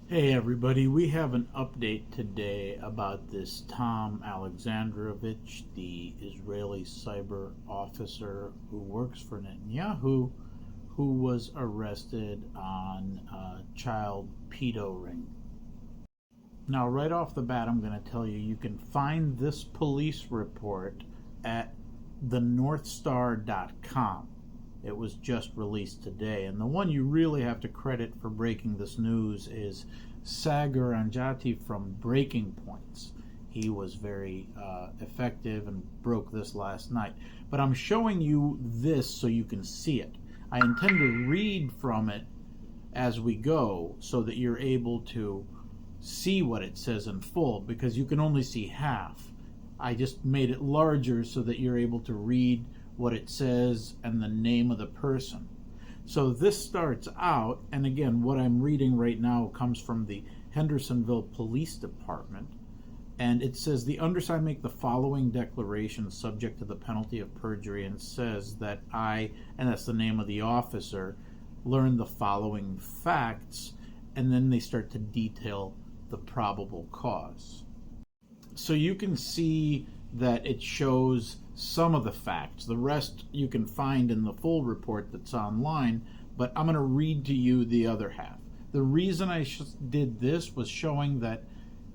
Hey everybody, we have an update today about this Tom Alexanderovich, the Israeli cyber officer who works for Netanyahu, who was arrested on a child pedo ring. Now, right off the bat, I'm going to tell you, you can find this police report at thenorthstar.com. It was just released today. And the one you really have to credit for breaking this news is Sagar Anjati from Breaking Points. He was very effective and broke this last night. But I'm showing you this so you can see it. I intend to read from it as we go so that you're able to see what it says in full, because you can only see half. I just made it larger so that you're able to read what it says and the name of the person. So this starts out, and again, what I'm reading right now comes from the Hendersonville Police Department, and it says the undersigned make the following declaration subject to the penalty of perjury, and says that I, and that's the name of the officer, learned the following facts, and then they start to detail the probable cause. So you can see that it shows some of the facts. The rest you can find in the full report that's online, but I'm going to read to you the other half. The reason I did this was showing that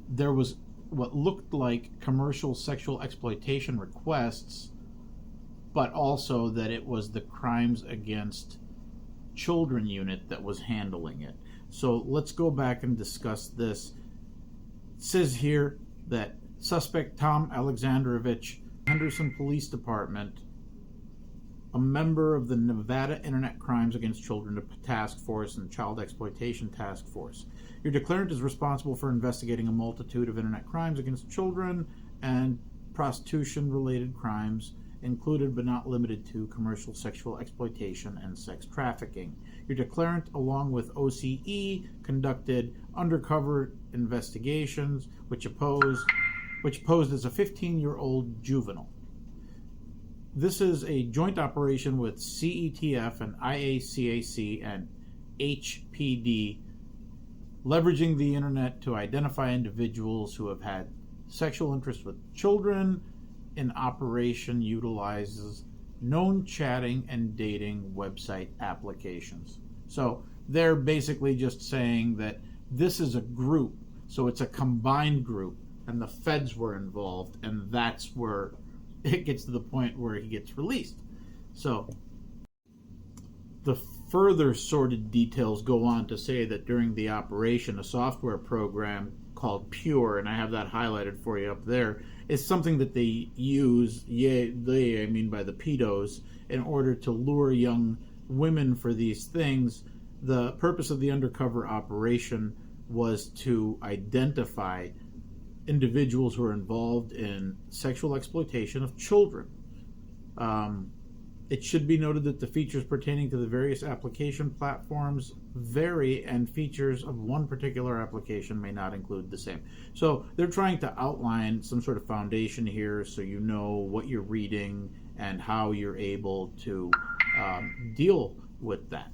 there was what looked like commercial sexual exploitation requests, but also that it was the Crimes Against Children unit that was handling it. So let's go back and discuss this. It says here that suspect Tom Alexanderovich, Henderson Police Department, a member of the Nevada Internet Crimes Against Children Task Force and Child Exploitation Task Force. Your declarant is responsible for investigating a multitude of internet crimes against children and prostitution-related crimes, included but not limited to commercial sexual exploitation and sex trafficking. Your declarant, along with OCE, conducted undercover investigations which posed as a 15-year-old juvenile. This is a joint operation with CETF and IACAC and HPD, leveraging the internet to identify individuals who have had sexual interest with children. In operation utilizes known chatting and dating website applications. So they're basically just saying that this is a group, so it's a combined group, and the feds were involved, and that's where it gets to the point where he gets released. So the further sordid details go on to say that during the operation, a software program called Pure, and I have that highlighted for you up there, is something that they use, I mean by the pedos, in order to lure young women for these things. The purpose of the undercover operation was to identify individuals who are involved in sexual exploitation of children. It should be noted that the features pertaining to the various application platforms vary, and features of one particular application may not include the same. So they're trying to outline some sort of foundation here so you know what you're reading and how you're able to deal with that.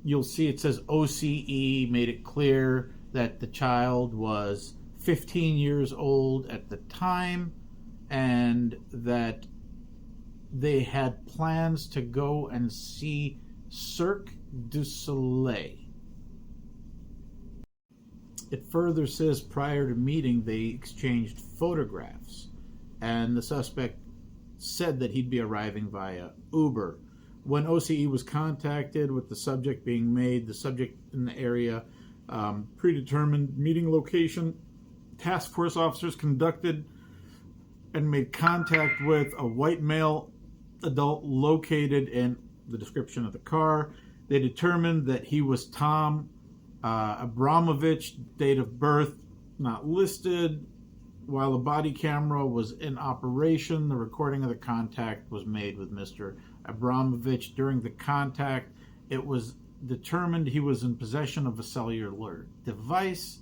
You'll see it says OCE made it clear that the child was 15 years old at the time, and that they had plans to go and see Cirque du Soleil. It further says prior to meeting they exchanged photographs, and the suspect said that he'd be arriving via Uber. When OCE was contacted with the subject being made, the subject in the area, predetermined meeting location, task force officers conducted and made contact with a white male adult located in the description of the car. They determined that he was Tom Abramovich, date of birth not listed. While a body camera was in operation, the recording of the contact was made with Mr. Abramovich. During the contact, it was determined he was in possession of a cellular device,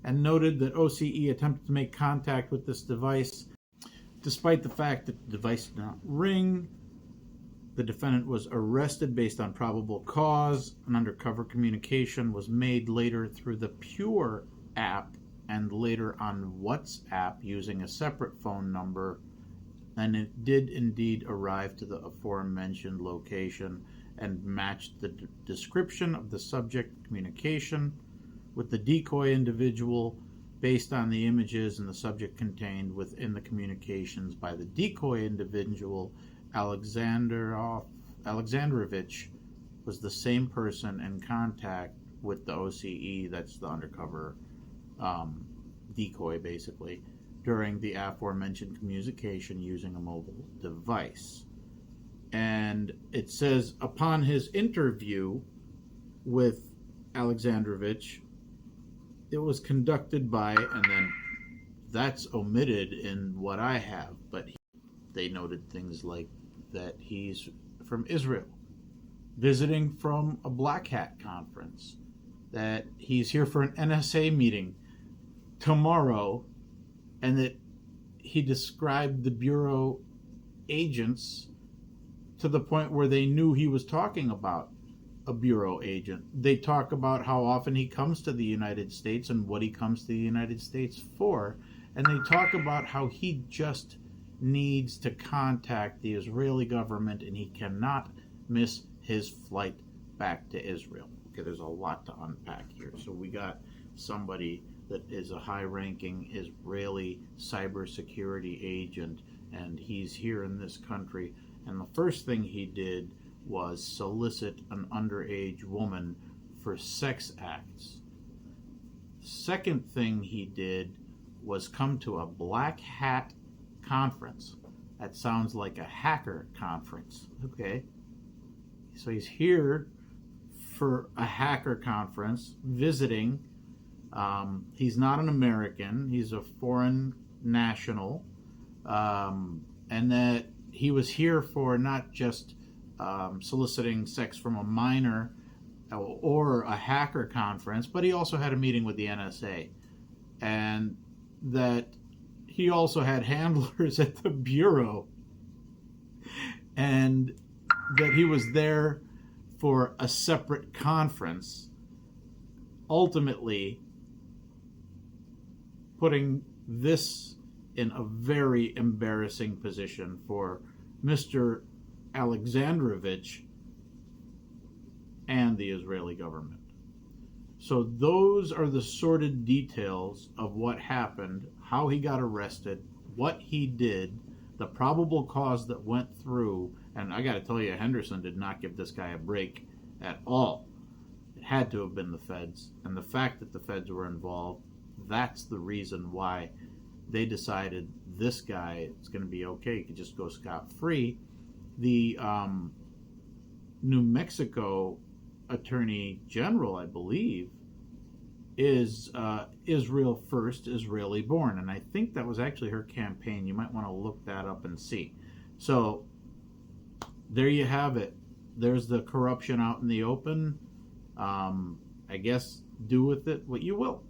and noted that OCE attempted to make contact with this device despite the fact that the device did not ring. The defendant was arrested based on probable cause. An undercover communication was made later through the Pure app and later on WhatsApp using a separate phone number, and it did indeed arrive to the aforementioned location and matched the description of the subject communication with the decoy individual based on the images and the subject contained within the communications by the decoy individual. Alexanderovich was the same person in contact with the OCE, that's the undercover decoy basically, during the aforementioned communication using a mobile device. And it says upon his interview with Alexandrovich, it was conducted by, and then that's omitted in what I have, but they noted things like that he's from Israel, visiting from a Black Hat conference, that he's here for an NSA meeting tomorrow, and that he described the Bureau agents to the point where they knew he was talking about a Bureau agent. They talk about how often he comes to the United States and what he comes to the United States for, and they talk about how he just needs to contact the Israeli government and he cannot miss his flight back to Israel. Okay, there's a lot to unpack here. So we got somebody that is a high-ranking Israeli cybersecurity agent, and he's here in this country, and the first thing he did was solicit an underage woman for sex acts. Second thing he did was come to a Black Hat conference. That sounds like a hacker conference. Okay, so he's here for a hacker conference, visiting. He's not an American, he's a foreign national, and that he was here for not just soliciting sex from a minor or a hacker conference, but he also had a meeting with the NSA, and that he also had handlers at the Bureau, and that he was there for a separate conference, ultimately putting this in a very embarrassing position for Mr. Alexandrovich and the Israeli government. So those are the sordid details of what happened, how he got arrested, what he did, the probable cause that went through. And I got to tell you, Henderson did not give this guy a break at all. It had to have been the feds. And the fact that the feds were involved, that's the reason why they decided this guy is going to be okay. He could just go scot-free. The New Mexico Attorney General, I believe, is Israel First, Israeli Born. And I think that was actually her campaign. You might want to look that up and see. So there you have it. There's the corruption out in the open. I guess do with it what you will.